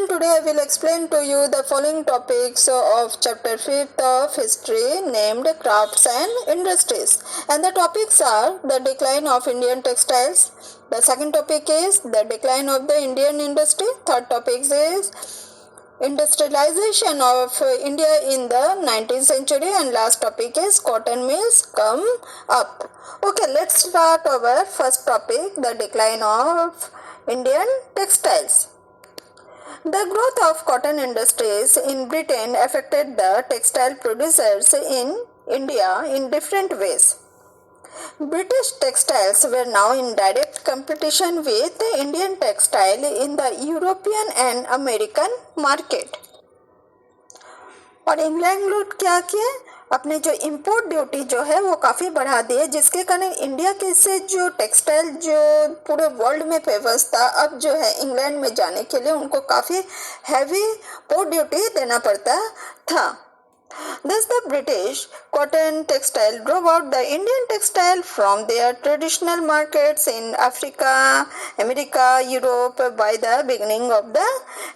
children, today I will explain to you the following topics of chapter 5th of history named crafts and industries. And the topics are the decline of Indian textiles. The second topic is the decline of the Indian industry. Third topic is industrialization of India in the 19th century, and last topic is cotton mills come up. Okay, let's start our first topic, the decline of Indian textiles. The growth of cotton industries in Britain affected the textile producers in India in different ways. British textiles were now in direct competition with Indian textile in the European and American market. और England लोग क्या किए, अपने जो import duty जो है वो काफ़ी बढ़ा दिए, जिसके कारण इंडिया के से जो टेक्सटाइल जो पूरे वर्ल्ड में फेमस था, अब जो है इंग्लैंड में जाने के लिए उनको काफ़ी हैवी पोर्ट ड्यूटी देना पड़ता था. Thus the British cotton textile drove out the Indian textile from their traditional markets in Africa, America, Europe by the beginning of the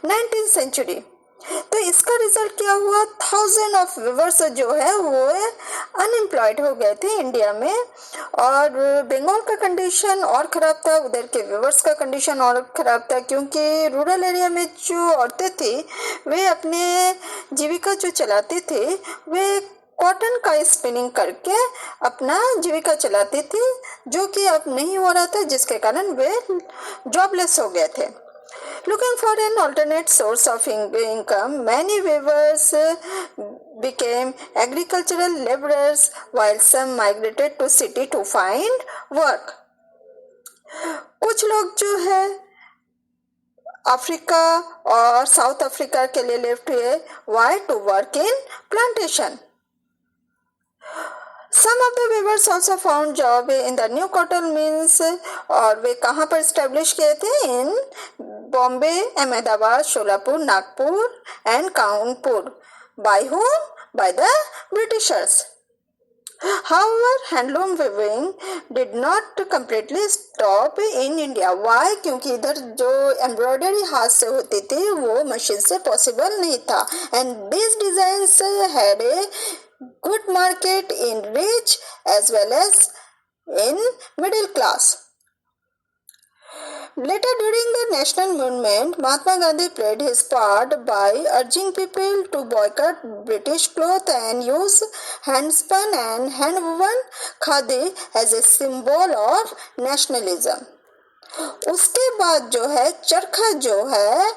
19th century. तो इसका रिजल्ट क्या हुआ, थाउजेंड ऑफ वीवर्स जो है वो अनएम्प्लॉयड हो गए थे इंडिया में, और बंगाल का कंडीशन और ख़राब था, उधर के वीवर्स का कंडीशन और ख़राब था, क्योंकि रूरल एरिया में जो औरतें थी वे अपने जीविका जो चलाती थी वे कॉटन का स्पिनिंग करके अपना जीविका चलाती थी, जो कि अब नहीं हो रहा था, जिसके कारण वे जॉबलेस हो गए थे. Looking for an alternate source of income, many weavers became agricultural laborers, while some migrated to city to find work. कुछ लोग जो है अफ्रीका और साउथ अफ्रीका के लिए लेफ्ट हुए, why to work in plantation. Some of the weavers also found job in the new cotton mills, और वे कहाँ पर स्टैब्लिश किए थे, in Bombay, Ahmedabad, Sholapur, Nagpur and Kanpur. By whom? By the Britishers. However, handloom weaving did not completely stop in India. Why? क्योंकि इधर जो embroidery हाथ से होती थी वो मशीन से पॉसिबल नहीं था, and these designs had a good market in rich as well as in middle class. Later, during the national movement, Mahatma Gandhi played his part by urging people to boycott British cloth and use handspun and handwoven khadi as a symbol of nationalism. उसके बाद जो है चरखा जो है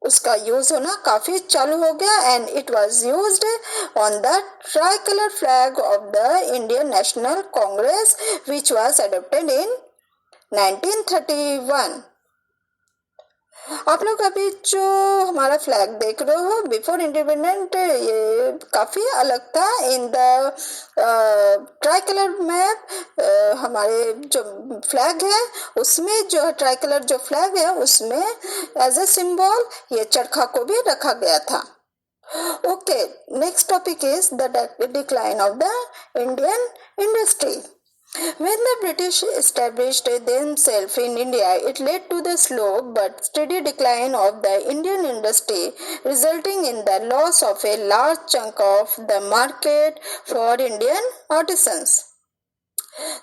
उसका use होना काफी चालू हो गया, and it was used on the try colour flag of the Indian national Congress which was adopted in 1931. आप लोग अभी जो हमारा फ्लैग देख रहे हो बिफोर इंडिपेंडेंट, ये काफ़ी अलग था. In the try colour map हमारे जो फ्लैग है उसमें जो ट्राई कलर जो फ्लैग है उसमें एज ए सिंबल ये चरखा को भी रखा गया था. Okay, next topic is the decline of the Indian industry. When the British established themselves in India, it led to the slow but steady decline of the Indian industry, resulting in the loss of a large chunk of the market for Indian artisans.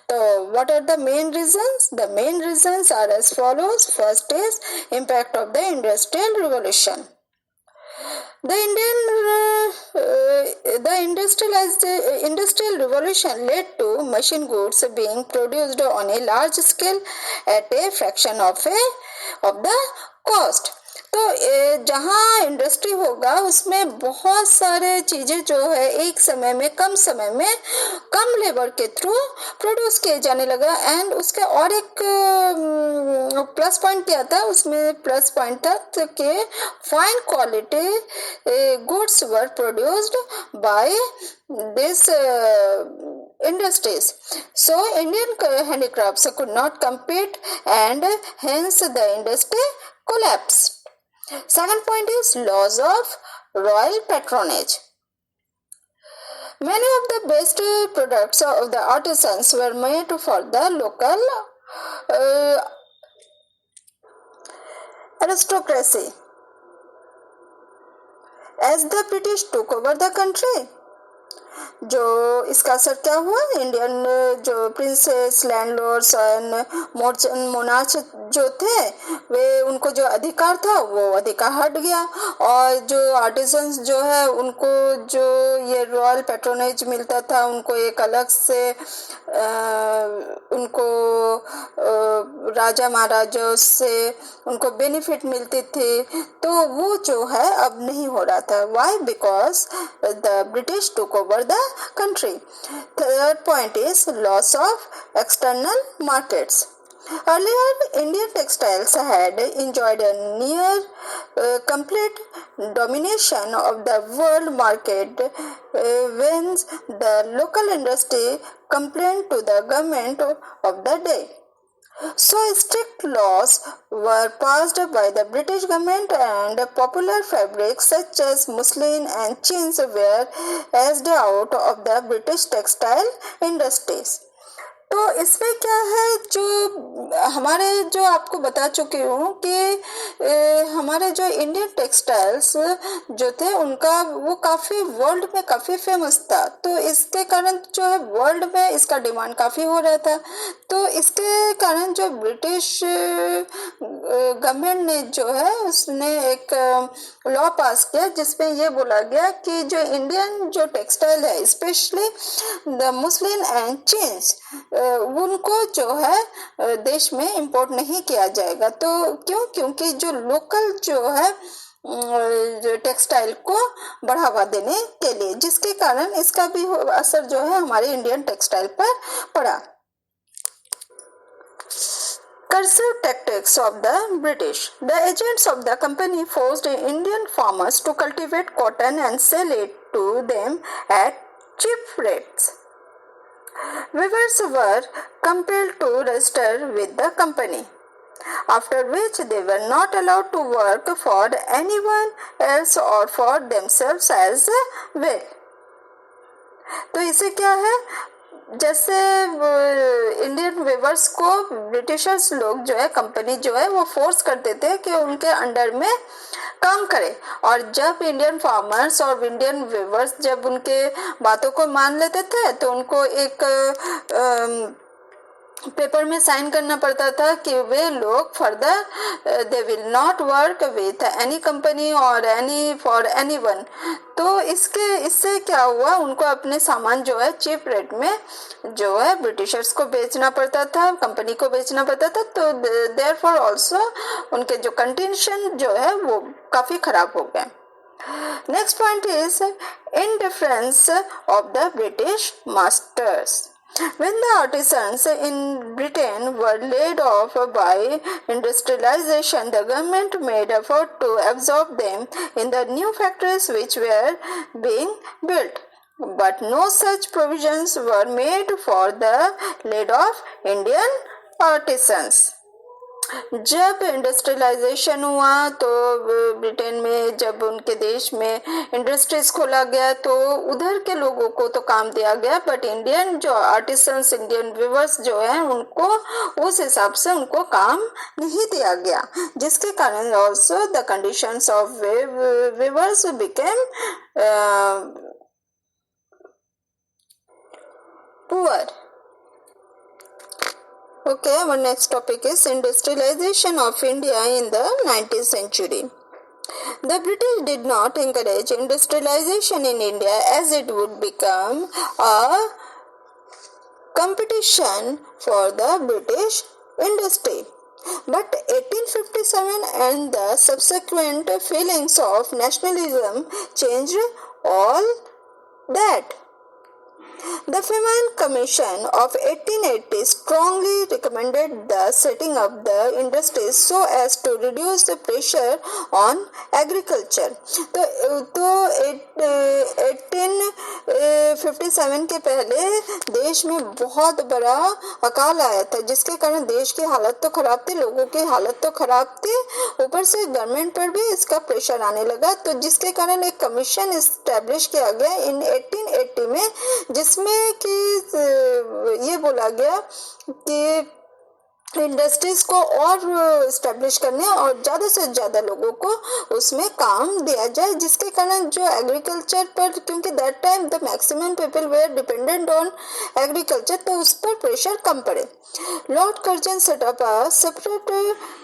So, what are the main reasons? The main reasons are as follows. First is impact of the Industrial Revolution. The industrial revolution led to machine goods being produced on a large scale at a fraction of the cost. तो जहाँ industry होगा उसमें बहुत सारे चीज़ें जो है एक समय में कम लेबर के थ्रू प्रोड्यूस किए जाने लगा. एंड उसका और एक प्लस पॉइंट क्या था, उसमें प्लस पॉइंट था कि fine quality goods were produced by this industries. So Indian handicrafts could not compete and hence the industry collapsed. Second point is loss of royal patronage. Many of the best products of the artisans were made for the local aristocracy. as the British took over the country. जो इसका असर क्या हुआ, Indian जो princess, landlords and monarch जो थे वे उनको जो अधिकार था वो अधिकार हट गया, और जो आर्टिजन्स जो है उनको जो ये रॉयल पैट्रोनेज मिलता था उनको एक अलग से उनको राजा महाराजा से उनको बेनिफिट मिलती थी, तो वो जो है अब नहीं हो रहा था. Why? Because the British took over the country. Third point is loss of external markets. Earlier, Indian textiles had enjoyed a near complete domination of the world market when the local industry complained to the government of the day. So strict laws were passed by the British government and popular fabrics such as muslin and chintz were edged out of the British textile industries. तो इसमें क्या है, जो हमारे जो आपको बता चुकी हूँ कि हमारे जो इंडियन टेक्सटाइल्स जो थे उनका वो काफ़ी वर्ल्ड में काफ़ी फेमस था, तो इसके कारण जो है वर्ल्ड में इसका डिमांड काफ़ी हो रहा था. तो इसके कारण जो ब्रिटिश गवर्नमेंट ने जो है उसने एक लॉ पास किया जिसमें ये बोला गया कि जो इंडियन जो टेक्सटाइल है specially the muslin and change उनको जो है देश में इंपोर्ट नहीं किया जाएगा. तो क्यों? क्योंकि जो लोकल जो है टेक्सटाइल को बढ़ावा देने के लिए, जिसके कारण इसका भी असर जो है हमारे इंडियन टेक्सटाइल पर पड़ा. Cursive tactics of the British. The agents of the company forced Indian farmers to cultivate cotton and sell it to them at cheap rates. Weavers were compelled to register with the company, after which they were not allowed to work for anyone else or for themselves as well. तो इसे क्या है, जैसे Indian viewers को Britishers लोग जो है company जो है वो फोर्स करते थे कि उनके अंडर में काम करे, और जब इंडियन फार्मर्स और इंडियन वीवर्स जब उनके बातों को मान लेते थे तो उनको एक पेपर में साइन करना पड़ता था कि वे लोग further they will not work with any company और एनी फॉर एनीवन. तो इससे क्या हुआ, उनको अपने सामान जो है चीप रेट में जो है ब्रिटिशर्स को बेचना पड़ता था, कंपनी को बेचना पड़ता था. तो देयरफॉर ऑल्सो उनके जो कंडीशन जो है वो काफ़ी खराब हो गए. Next point is indifference of the British masters. When the artisans in Britain were laid off by industrialization, the government made effort to absorb them in the new factories which were being built. But no such provisions were made for the laid off Indian artisans. जब industrialisation हुआ तो Britain में जब उनके देश में industries खोला गया तो उधर के लोगों को तो काम दिया गया, बट इंडियन जो आर्टिसंस, इंडियन वीवर्स जो हैं उनको उस हिसाब से उनको काम नहीं दिया गया, जिसके कारण also the conditions of viewers became poor. Okay, our next topic is industrialization of India in the 19th century. The British did not encourage industrialization in India as it would become a competition for the British industry. But 1857 and the subsequent feelings of nationalism changed all that. The Famine Commission of 1880 strongly recommended the setting up the industries so as to reduce the pressure on agriculture. तो 1857 के पहले देश में बहुत बड़ा अकाल आया था, जिसके कारण देश की हालत तो खराब थी, लोगों की हालत तो खराब थी, ऊपर से गवर्नमेंट पर भी इसका प्रेशर आने लगा. तो जिसके कारण एक कमीशन इस्टेब्लिश किया गया इन 1880 में, जिसमें कि ये बोला गया कि इंडस्ट्रीज को और स्टैब्लिश करने और ज़्यादा से ज़्यादा लोगों को उसमें काम दिया जाए, जिसके कारण जो एग्रीकल्चर पर, क्योंकि that time the maximum people were dependent on agriculture, तो उस पर प्रेशर कम पड़े। Lord Curzon set up a separate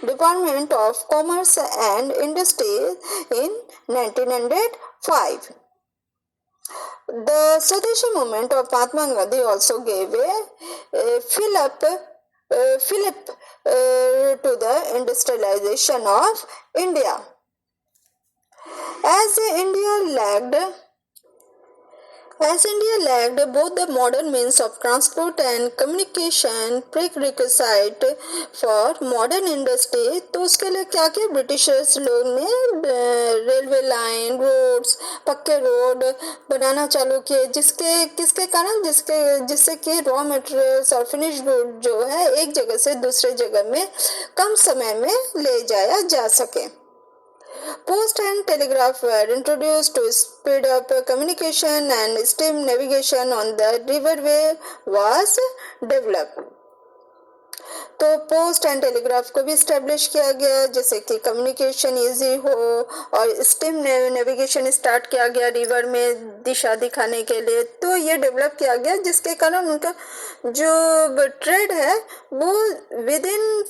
department of commerce and industries in 1905. The Swadeshi movement of Mahatma Gandhi also gave a fillip to the industrialization of India. As India lacked both the modern means of transport and communication prerequisite for modern industry, तो उसके लिए क्या किया Britishers लोग ने railway line, roads, पक्के road बनाना चालू किए, किसके कारण, जिससे कि रॉ मटेरियल्स और फिनिश गुड जो है एक जगह से दूसरे जगह में कम समय में ले जाया जा सके। Post and telegraph were introduced to speed up communication, and steam navigation on the riverway was developed. तो पोस्ट एंड टेलीग्राफ को भी स्टैब्लिश किया गया, जैसे कि कम्युनिकेशन इजी हो, और स्टीम नेविगेशन स्टार्ट किया गया रिवर में दिशा दिखाने के लिए। तो ये डेवलप किया गया, जिसके कारण उनका जो ट्रेड है वो विद इन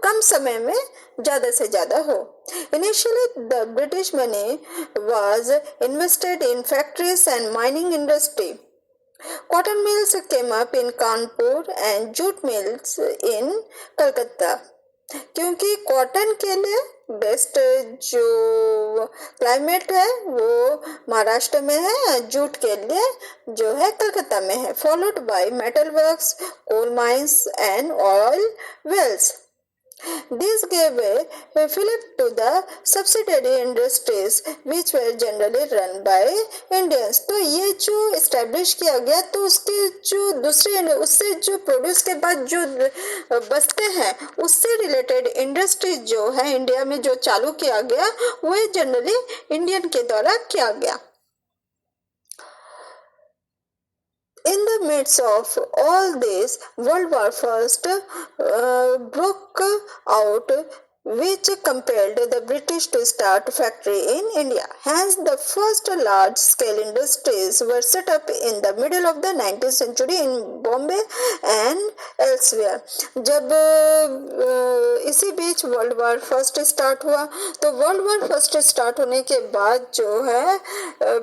कम समय में ज़्यादा से ज़्यादा हो। Initially, the British money was invested in factories and mining industry. Cotton mills came up in Kanpur and jute mills in Calcutta. क्योंकि कॉटन के लिए बेस्ट जो क्लाइमेट है वो महाराष्ट्र में है, जूट के लिए जो है कलकत्ता में है, followed by metal works, coal mines and oil wells. This gave a fillip to the subsidiary industries which were generally run by Indians. तो ये जो establish किया गया, तो उसके जो दूसरे उससे जो प्रोड्यूस के बाद जो बचते हैं उससे रिलेटेड इंडस्ट्रीज जो है इंडिया में जो चालू किया गया वो जनरली इंडियन के द्वारा किया गया। In the midst of all this, World War I broke out, which compelled the British to start factory in India. Hence, the first large-scale industries were set up in the middle of the 19th century in Bombay and elsewhere. जब इसी बीच world war first start हुआ, तो world war first start होने के बाद जो है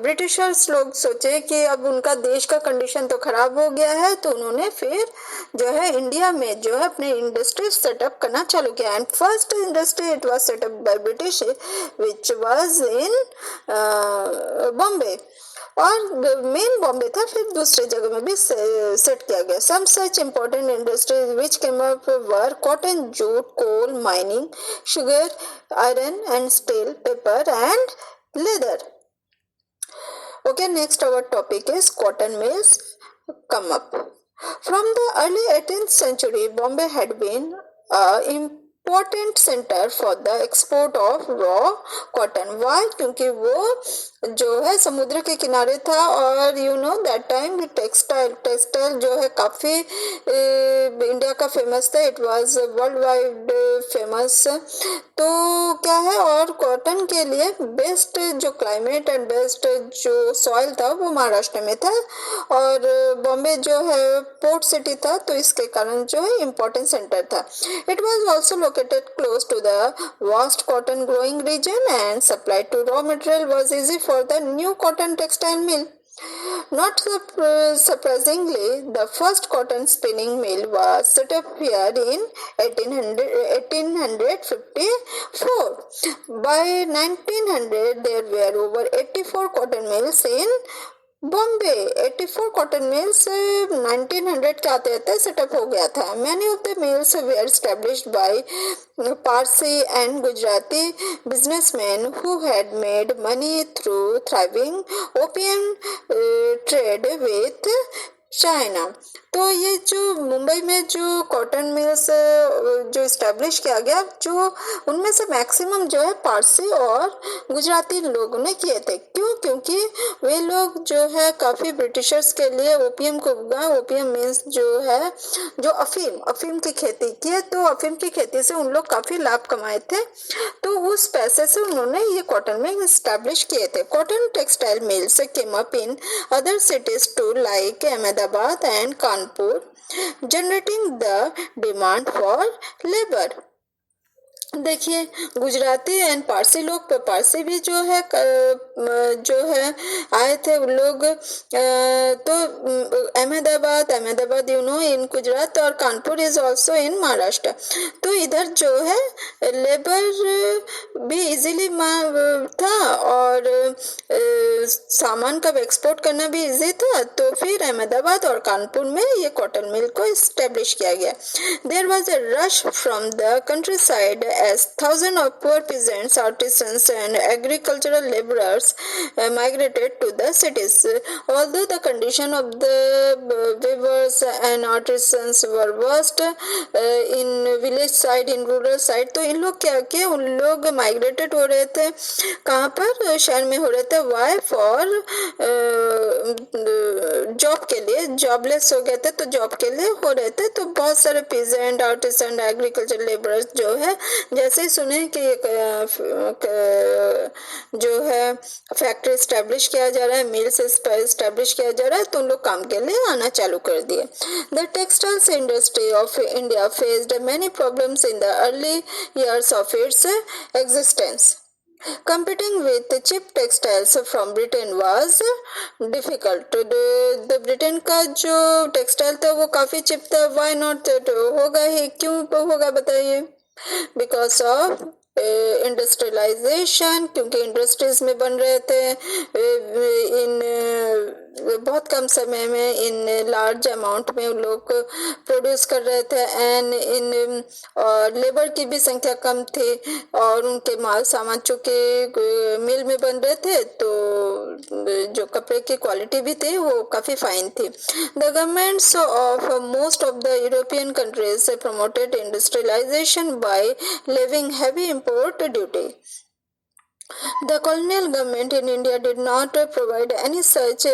Britishers लोग सोचे कि अब उनका देश का कंडीशन तो खराब हो गया है, तो उन्होंने फिर जो है इंडिया में जो है अपने इंडस्ट्री सेटअप करना चालू किया। And first industry it was set up by British which was in Bombay, और मेन बॉम्बे था, फिर दूसरे जगह में भी सेट किया गया। Some such important industries which came up were cotton, jute, coal mining, sugar, iron and steel, paper and leather. Okay, next our topic is cotton mills come up. From the early 18th century, Bombay had been an important center for the export of raw cotton. Why? क्योंकि वो जो है समुद्र के किनारे था, और you know that time textile जो है काफ़ी इंडिया का फेमस था, it was world wide famous. तो क्या है, और कॉटन के लिए बेस्ट जो क्लाइमेट एंड बेस्ट जो सॉइल था वो महाराष्ट्र में था, और बॉम्बे जो है पोर्ट सिटी था, तो इसके कारण जो है इम्पोर्टेंट सेंटर था. It was also located close to the vast cotton growing region and supply to raw material was easy for the new cotton textile mill. Not surprisingly, the first cotton spinning mill was set up here in 1854. By 1900, there were over 84 cotton mills in Bombay. 84 cotton mills 1900 के आते आते setup हो गया था. Many of the mills were established by Parsi and Gujarati businessmen who had made money through thriving opium trade with China. तो ये जो मुंबई में जो कॉटन मिल्स जो इस्टेब्लिश किया गया, जो उनमें से मैक्सिमम जो है पारसी और गुजराती लोगों ने किए थे। क्यों? क्योंकि वे लोग जो है काफ़ी ब्रिटिशर्स के लिए ओपियम को उगाए। ओपियम मीन्स जो है जो अफीम की खेती की, तो अफीम की खेती से उन लोग काफ़ी लाभ कमाए थे। तो उस पैसे से उन्होंने ये कॉटन मिल इस्टेब्लिश किए थे। Cotton textile mills came up in other cities too, like Ahmedabad and Kanpur, generating the demand for labor. देखिए, गुजराती एंड पारसी लोग, पारसी भी जो है आए थे उन लोग। तो अहमदाबाद इन गुजरात, और Kanpur is also in Maharashtra. तो इधर जो है लेबर भी इजीली था, और सामान का एक्सपोर्ट करना भी इजी था। तो फिर अहमदाबाद और कानपुर में ये कॉटन मिल को इस्टेब्लिश किया गया। There was a rush from the countryside as thousands of poor peasants, artisans, and agricultural laborers migrated to the cities. Although the condition of the weavers and artisans were worst in village side, in rural side, तो इन लोग क्या किए, उन लोग migrated हो रहे थे। कहाँ पर? शहर में हो रहे थे। वाई? फॉर जॉब के लिए, जॉबलेस हो गए थे तो जॉब के लिए हो रहे थे। तो बहुत सारे पीजेंट, आर्टिसन, एग्रीकल्चर लेबरर्स जो है, जैसे ही सुने कि जो है फैक्ट्री स्टैब्लिश किया जा रहा है, मिल्स स्टैब्लिश किया जा रहा है, तो उन लोग काम के लिए आना चालू कर दिए। The textiles industry of India faced many problems in the early years of its existence. Competing with cheap textiles from Britain was difficult. तो ब्रिटेन का जो टेक्सटाइल था वो काफ़ी चिप था। Why not? होगा ही, क्यों होगा बताइए? बिकॉज ऑफ इंडस्ट्रियलाइजेशन, क्योंकि इंडस्ट्रीज में बन रहे थे इन बहुत कम समय में, इन लार्ज अमाउंट में लोग प्रोड्यूस कर रहे थे। एंड इन और लेबर की भी संख्या कम थी, और उनके माल सामान चूँकि मिल में बन रहे थे, तो जो कपड़े की क्वालिटी भी थी वो काफ़ी फाइन थी। The governments of most of the European countries promoted industrialisation by levying heavy import duty. The colonial government in India did not provide any such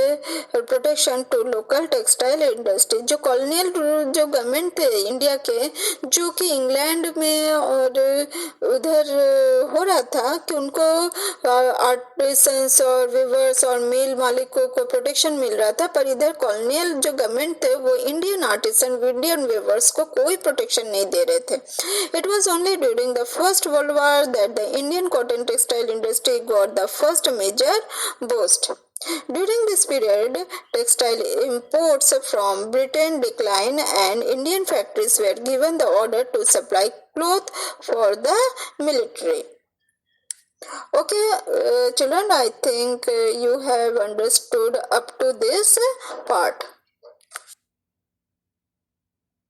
protection to local textile industry. जो colonial जो government थे India के, जो कि England में और उधर हो रहा था कि उनको आर्टिसंस और वीवर्स और मिल मालिकों को प्रोटेक्शन मिल रहा था, पर इधर कॉलोनियल जो गवर्नमेंट थे वो इंडियन आर्टिसन, इंडियन वीवर्स को कोई प्रोटेक्शन नहीं दे रहे थे। It was only during the First World War that the Indian cotton textile industry got the first major boost. During this period, textile imports from Britain declined and Indian factories were given the order to supply cloth for the military. Okay, children, I think you have understood up to this part.